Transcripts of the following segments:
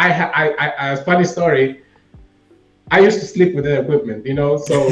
A funny story. I used to sleep with that equipment, so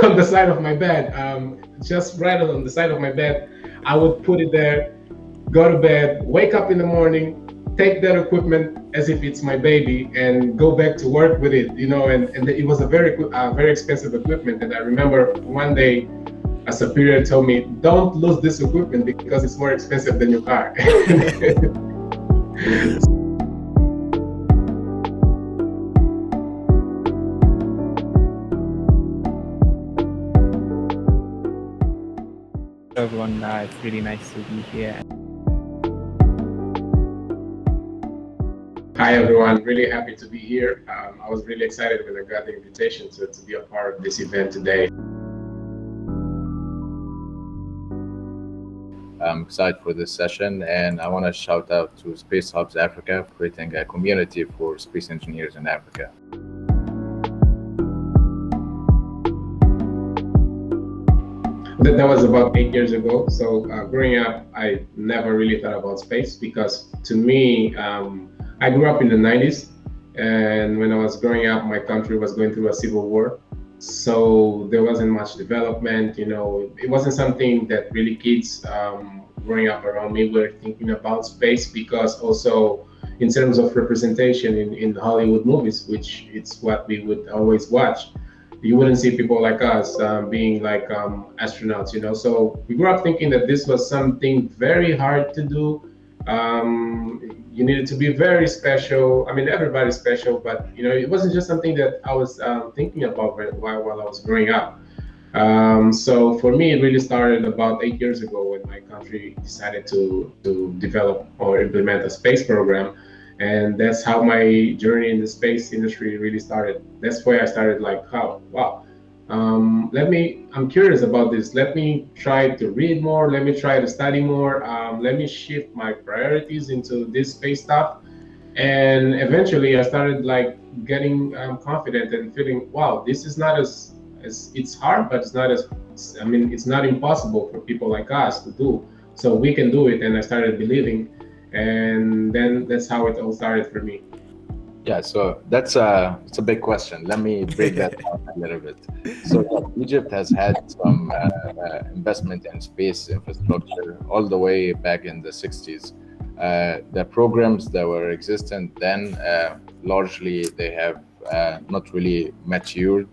on the side of my bed, just right on the side of my bed, I would put it there, go to bed, wake up in the morning, take that equipment as if it's my baby, and go back to work with it, and it was a very expensive equipment. And I remember one day a superior told me, "Don't lose this equipment because it's more expensive than your car." Everyone, it's really nice to be here. Hi everyone, really happy to be here. I was really excited when I got the invitation to be a part of this event today. I'm excited for this session, and I want to shout out to Space Hubs Africa, creating a community for space engineers in Africa. That was about 8 years ago. So growing up, I never really thought about space because to me, I grew up in the 90s. And when I was growing up, my country was going through a civil war. So there wasn't much development, it wasn't something that really kids growing up around me were thinking about space, because also in terms of representation in Hollywood movies, which it's what we would always watch, you wouldn't see people like us being like astronauts, So we grew up thinking that this was something very hard to do. You needed to be very special. I mean, everybody's special, but it wasn't just something that I was thinking about while I was growing up. So for me, it really started about 8 years ago when my country decided to develop or implement a space program. And that's how my journey in the space industry really started. That's where I started like, oh, wow. I'm curious about this. Let me try to read more. Let me try to study more. Let me shift my priorities into this space stuff. And eventually I started like getting confident and feeling, wow, this is not as it's hard, but it's not it's not impossible for people like us to do. So we can do it. And I started believing, and then that's how it all started for me. Yeah, so it's a big question. Let me break that down a little bit. So Egypt has had some investment in space infrastructure all the way back in the 60s. The programs that were existent then, largely they have not really matured.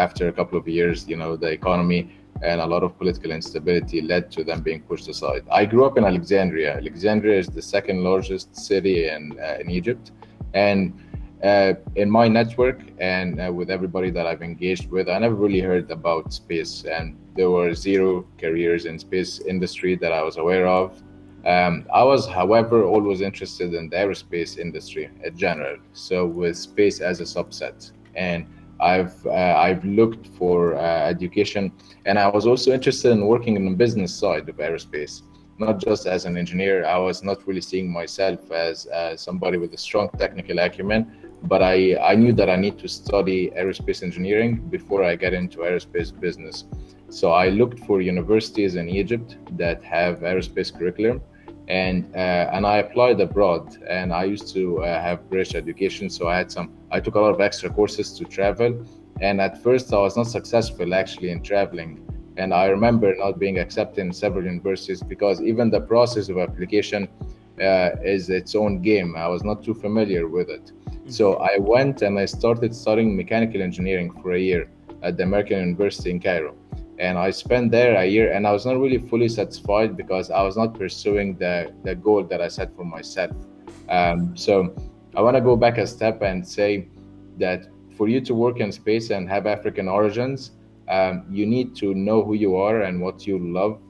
After a couple of years, the economy and a lot of political instability led to them being pushed aside. I grew up in Alexandria. Alexandria is the second largest city in Egypt. And in my network and with everybody that I've engaged with, I never really heard about space, and there were zero careers in space industry that I was aware of. I was, however, always interested in the aerospace industry in general, so with space as a subset. And I've looked for education, and I was also interested in working in the business side of aerospace, not just as an engineer. I was not really seeing myself as somebody with a strong technical acumen, but I knew that I need to study aerospace engineering before I get into aerospace business. So I looked for universities in Egypt that have aerospace curriculum, and I applied abroad. And I used to have British education, so I took a lot of extra courses to travel. And at first, I was not successful actually in traveling. And I remember not being accepted in several universities because even the process of application is its own game. I was not too familiar with it. So I went and I started studying mechanical engineering for a year at the American University in Cairo. And I spent there a year, and I was not really fully satisfied because I was not pursuing the goal that I set for myself. So I want to go back a step and say that for you to work in space and have African origins, you need to know who you are and what you love,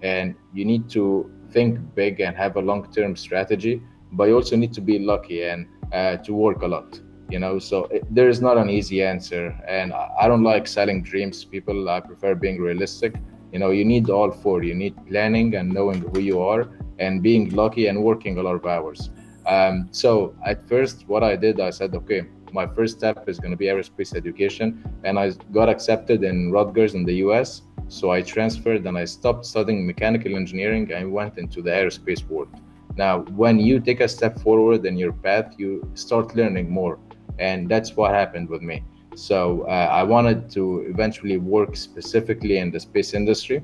and you need to think big and have a long-term strategy, but you also need to be lucky and to work a lot. So there is not an easy answer, and I don't like selling dreams to people. I prefer being realistic. You need all four. You need planning and knowing who you are, and being lucky and working a lot of hours. So at first, what I did, I said, okay, my first step is going to be aerospace education, and I got accepted in Rutgers in the US. So I transferred and I stopped studying mechanical engineering and went into the aerospace world. Now, when you take a step forward in your path, you start learning more. And that's what happened with me. So I wanted to eventually work specifically in the space industry.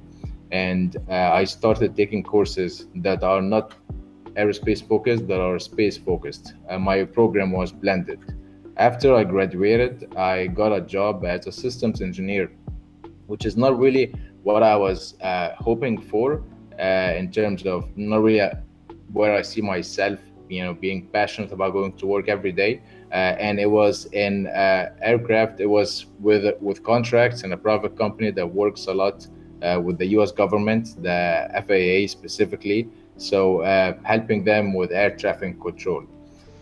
And I started taking courses that are not aerospace focused, that are space focused. My program was blended. After I graduated, I got a job as a systems engineer, which is not really what I was hoping for in terms of not really where I see myself, being passionate about going to work every day. And it was in aircraft. It was with contracts in a private company that works a lot with the U.S. government, the FAA specifically. So helping them with air traffic control.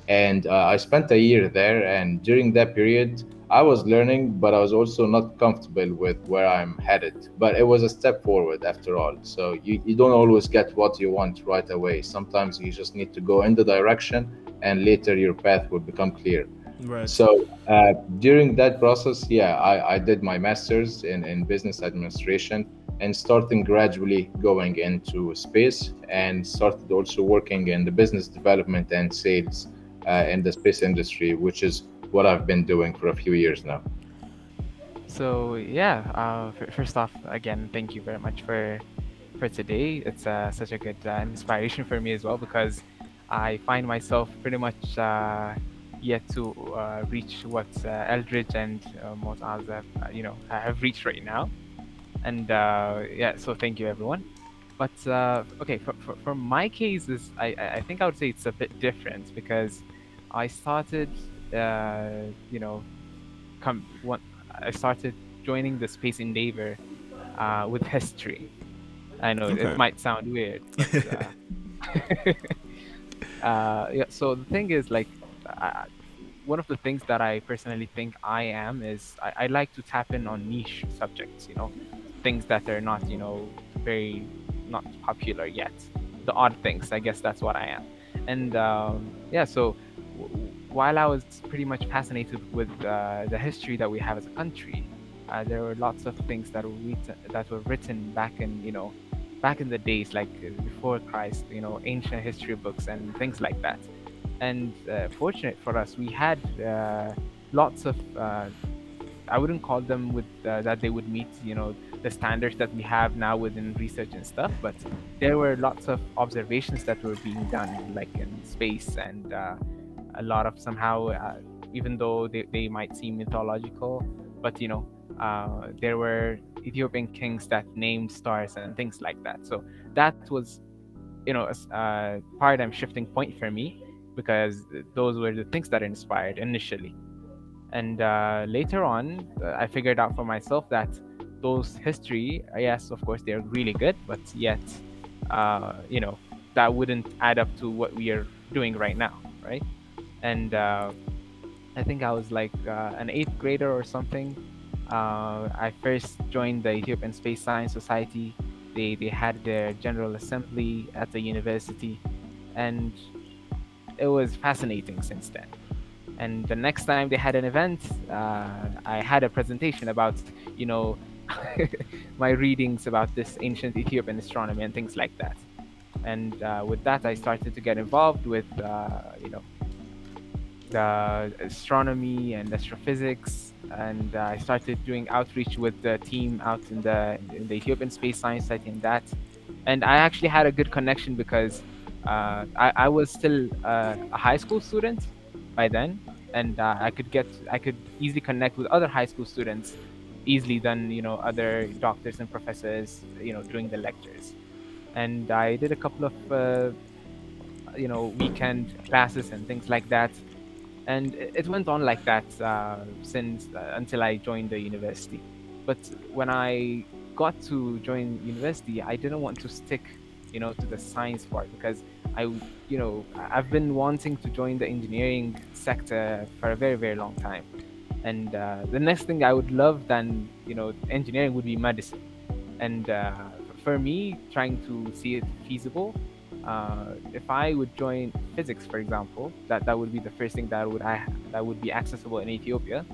And I spent a year there, and during that period I was learning, but I was also not comfortable with where I'm headed. But it was a step forward after all. So you don't always get what you want right away. Sometimes you just need to go in the direction, and later your path will become clear. Right. So during that process, yeah, I did my master's in business administration, and starting gradually going into space, and started also working in the business development and sales in the space industry, which is what I've been doing for a few years now. So yeah, first off, again, thank you very much for today. It's such a good inspiration for me as well, because I find myself pretty much yet to reach what Eldridge and Motaz have, have reached right now. And yeah, so thank you everyone. But okay, for my case, is I think I would say it's a bit different, because I started, you know, come one. I started joining the Space Endeavor with history. I know it Okay. might sound weird, but yeah. So the thing is, like, uh, one of the things that I personally think I am is I like to tap in on niche subjects. Things that are not, very not popular yet. The odd things, I guess that's what I am. And yeah, so while I was pretty much fascinated with the history that we have as a country, there were lots of things that were written back in the days, like before Christ, ancient history books and things like that. And fortunate for us, we had lots of I wouldn't call them with that they would meet, the standards that we have now within research and stuff, but there were lots of observations that were being done, like in space, and a lot of somehow, even though they might seem mythological, but there were Ethiopian kings that named stars and things like that. So that was, a paradigm shifting point for me, because those were the things that inspired initially. And later on, I figured out for myself that those history, yes, of course, they're really good, but yet, that wouldn't add up to what we are doing right now, right? And I think I was like an eighth grader or something. I first joined the Ethiopian Space Science Society. They had their general assembly at the university, and it was fascinating since then. And the next time they had an event, I had a presentation about, you know, my readings about this ancient Ethiopian astronomy and things like that. And with that, I started to get involved with, the astronomy and astrophysics, and I started doing outreach with the team out in the Ethiopian Space Science Society and that. And I actually had a good connection, because I was still a high school student by then, and I could easily connect with other high school students easily than other doctors and professors doing the lectures. And I did a couple of weekend classes and things like that, and it went on like that since until I joined the university. But when I got to join university, I didn't want to stick, to the science part, because I've been wanting to join the engineering sector for a very, very long time. And the next thing I would love than engineering would be medicine. And for me, trying to see it feasible, if I would join physics, for example, that would be the first thing that would be accessible in Ethiopia.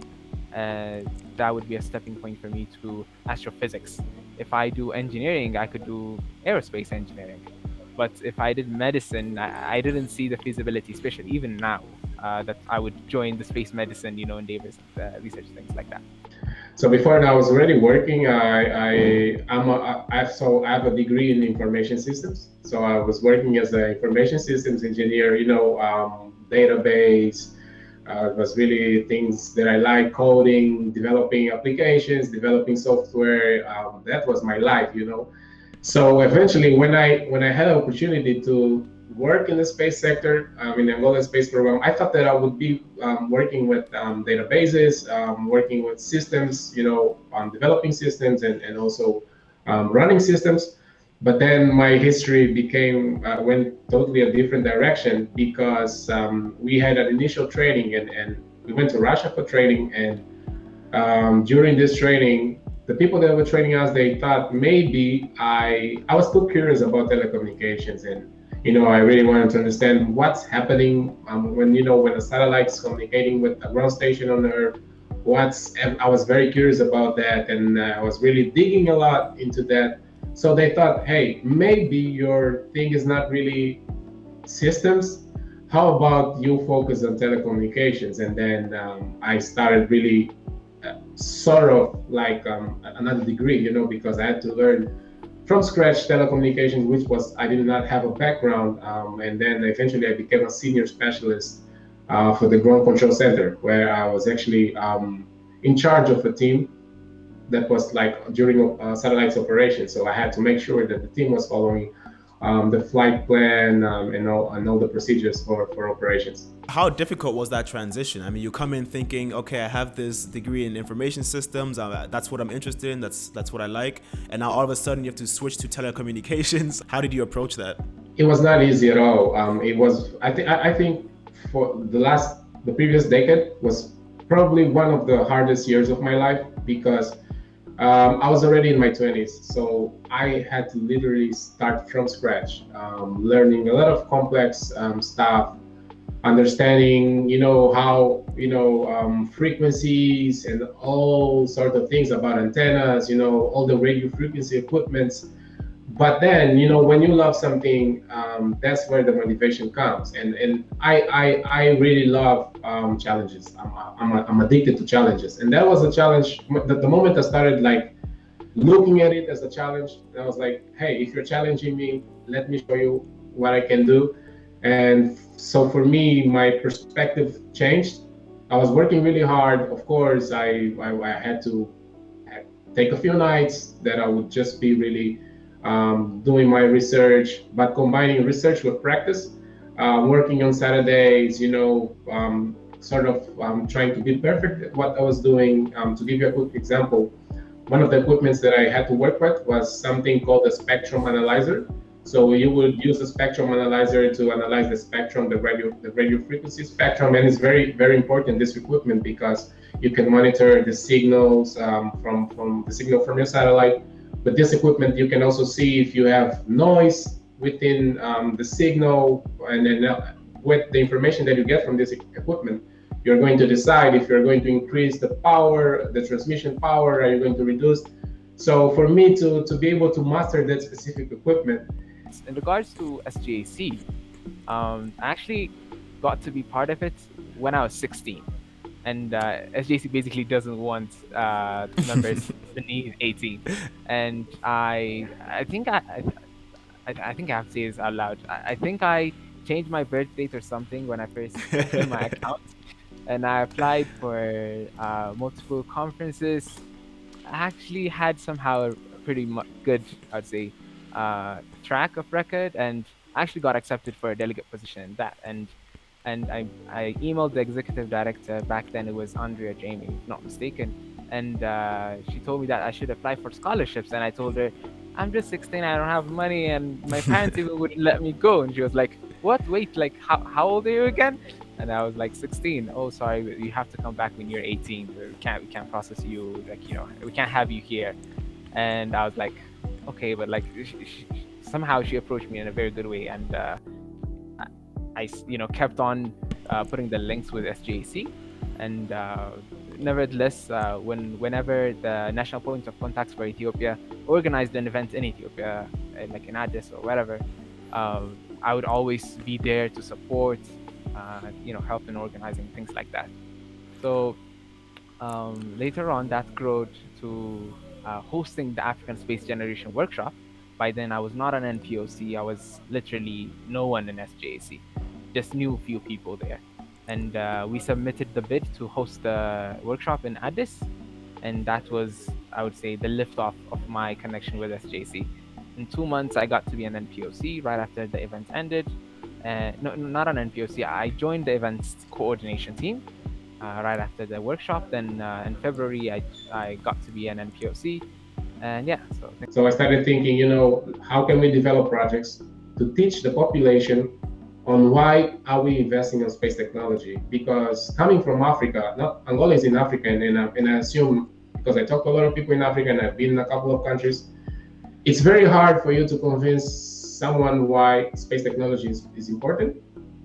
Uh, that would be a stepping point for me to astrophysics. If I do engineering, I could do aerospace engineering. But if I did medicine, I didn't see the feasibility, especially even now, that I would join the space medicine, endeavors, research things like that. So before that, I was already working. So I have a degree in information systems. So I was working as an information systems engineer. Database. It was really things that I like: coding, developing applications, developing software. That was my life. So eventually, when I had an opportunity to work in the space sector, in the Angolan space program, I thought that I would be working with databases, working with systems, developing systems and also running systems. But then my history went totally a different direction because we had an initial training and we went to Russia for training. And during this training, the people that were training us, they thought maybe I was too curious about telecommunications, and I really wanted to understand what's happening when a satellite's communicating with a ground station on Earth. I was very curious about that, and I was really digging a lot into that. So they thought, hey, maybe your thing is not really systems. How about you focus on telecommunications? And then I started really sort of like another degree, because I had to learn from scratch telecommunications, which I did not have a background. And then eventually I became a senior specialist for the Ground Control Center, where I was actually in charge of a team that was like during satellites operation. So I had to make sure that the team was following the flight plan and all the procedures for operations. How difficult was that transition? I mean, you come in thinking, okay, I have this degree in information systems. That's what I'm interested in. That's what I like. And now all of a sudden you have to switch to telecommunications. How did you approach that? It was not easy at all. It was, I think for the previous decade was probably one of the hardest years of my life because I was already in my 20s, so I had to literally start from scratch, learning a lot of complex stuff, understanding, how, frequencies and all sorts of things about antennas, all the radio frequency equipments. But then, when you love something, that's where the motivation comes. And I really love challenges. I'm addicted to challenges. And that was a challenge. The moment I started like looking at it as a challenge, I was like, hey, if you're challenging me, let me show you what I can do. And so for me, my perspective changed. I was working really hard. Of course, I had to take a few nights that I would just be really doing my research, but combining research with practice, working on Saturdays, sort of trying to be perfect at what I was doing. To give you a quick example, one of the equipments that I had to work with was something called a spectrum analyzer. So you would use a spectrum analyzer to analyze the spectrum, the radio frequency spectrum, and it's very, very important, this equipment, because you can monitor the signals from the signal from your satellite. With this equipment, you can also see if you have noise within the signal, and then with the information that you get from this equipment, you're going to decide if you're going to increase the power, the transmission power, are you going to reduce. So for me to be able to master that specific equipment. In regards to SGAC, I actually got to be part of it when I was 16. And SGAC basically doesn't want members beneath 18. And I think I think I have to say this out loud. I think I changed my birth date or something when I first opened my account, and I applied for multiple conferences. I actually had somehow a pretty good, I would say, track of record, and actually got accepted for a delegate position in that. And I emailed the executive director, back then it was Andrea Jamie, if not mistaken, and she told me that I should apply for scholarships, and I told her, I'm just 16, I don't have money, and my parents even wouldn't let me go. And she was like, what, wait, like how old are you again? And I was like, 16. Oh, sorry, you have to come back when you're 18. We can't process you, like, we can't have you here. And I was like, okay, but like somehow she approached me in a very good way, and I kept on putting the links with SGAC, and nevertheless, whenever the National Point of Contacts for Ethiopia organized an event in Ethiopia, like in Addis or wherever, I would always be there to support, help in organizing things like that. So later on, that grew to hosting the African Space Generation Workshop. By then, I was not an NPOC. I was literally no one in SJAC, just knew a few people there. And we submitted the bid to host the workshop in Addis. And that was, I would say, the liftoff of my connection with SJC. In 2 months, I got to be an NPOC right after the event ended. No, not an NPOC. I joined the events coordination team right after the workshop. Then in February, I got to be an NPOC. And yeah, so I started thinking, how can we develop projects to teach the population on why are we investing in space technology? Because coming from Africa, not Angola is in Africa, and I assume, because I talk to a lot of people in Africa and I've been in a couple of countries, it's very hard for you to convince someone why space technology is important.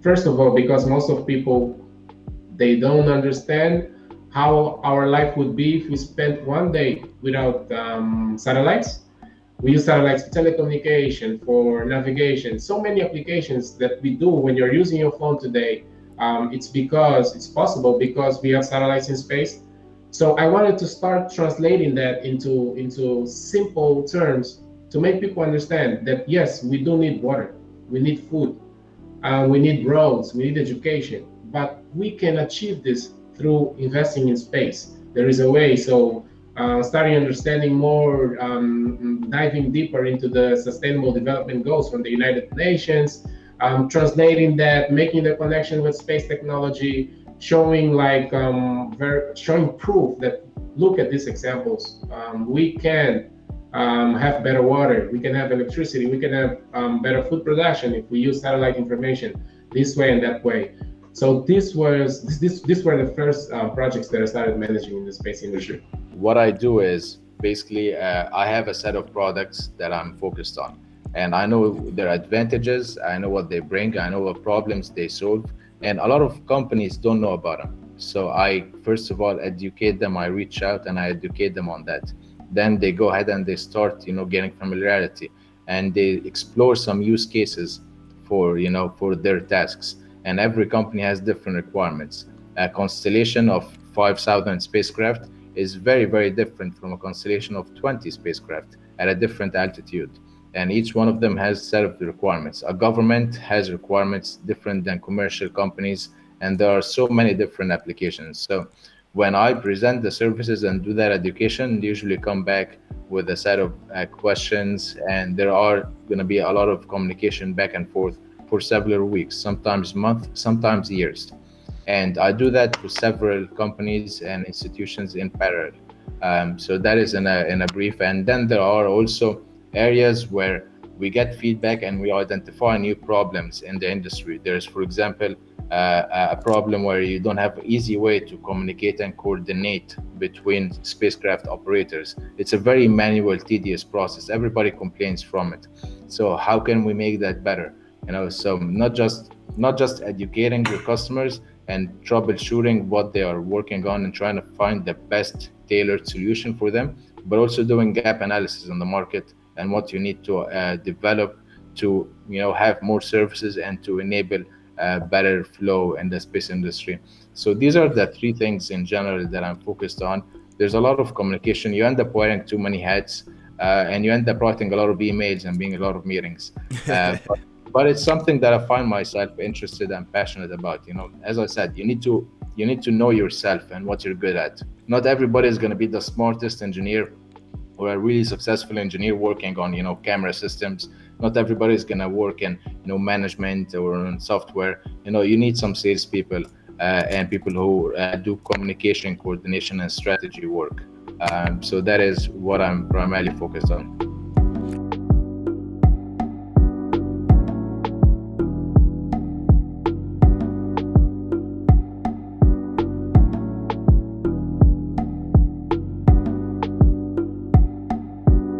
First of all, because most of people, they don't understand how our life would be if we spent one day without satellites. We use satellites for telecommunication, for navigation, so many applications that we do when you're using your phone today. It's because it's possible because we have satellites in space. So I wanted to start translating that into simple terms to make people understand that yes, we do need water, we need food, we need roads, we need education, but we can achieve this through investing in space. There is a way. So starting understanding more, diving deeper into the Sustainable Development Goals from the United Nations, translating that, making the connection with space technology, showing showing proof that look at these examples. We can have better water, we can have electricity, we can have better food production if we use satellite information this way and that way. So these were the first projects that I started managing in the space industry. What I do is basically I have a set of products that I'm focused on, and I know their advantages, I know what they bring, I know what problems they solve, and a lot of companies don't know about them. So I first of all educate them, I reach out and I educate them on that. Then they go ahead and they start getting familiarity, and they explore some use cases for their tasks. And every company has different requirements. A constellation of 5,000 spacecraft is very, very different from a constellation of 20 spacecraft at a different altitude. And each one of them has set of requirements. A government has requirements different than commercial companies, and there are so many different applications. So when I present the services and do that education, they usually come back with a set of questions, and there are going to be a lot of communication back and forth for several weeks, sometimes months, sometimes years. And I do that for several companies and institutions in parallel. So that is in a brief. And then there are also areas where we get feedback and we identify new problems in the industry. There's, for example, a problem where you don't have an easy way to communicate and coordinate between spacecraft operators. It's a very manual, tedious process. Everybody complains from it. So how can we make that better? So not just educating your customers and troubleshooting what they are working on and trying to find the best tailored solution for them, but also doing gap analysis on the market and what you need to develop to have more services and to enable better flow in the space industry. So these are the three things in general that I'm focused on. There's a lot of communication. You end up wearing too many hats, and you end up writing a lot of emails and being a lot of meetings. But it's something that I find myself interested and passionate about. As I said, you need to know yourself and what you're good at. Not everybody is going to be the smartest engineer or a really successful engineer working on camera systems. Not everybody is going to work in management or in software. You need some salespeople and people who do communication, coordination, and strategy work. So that is what I'm primarily focused on.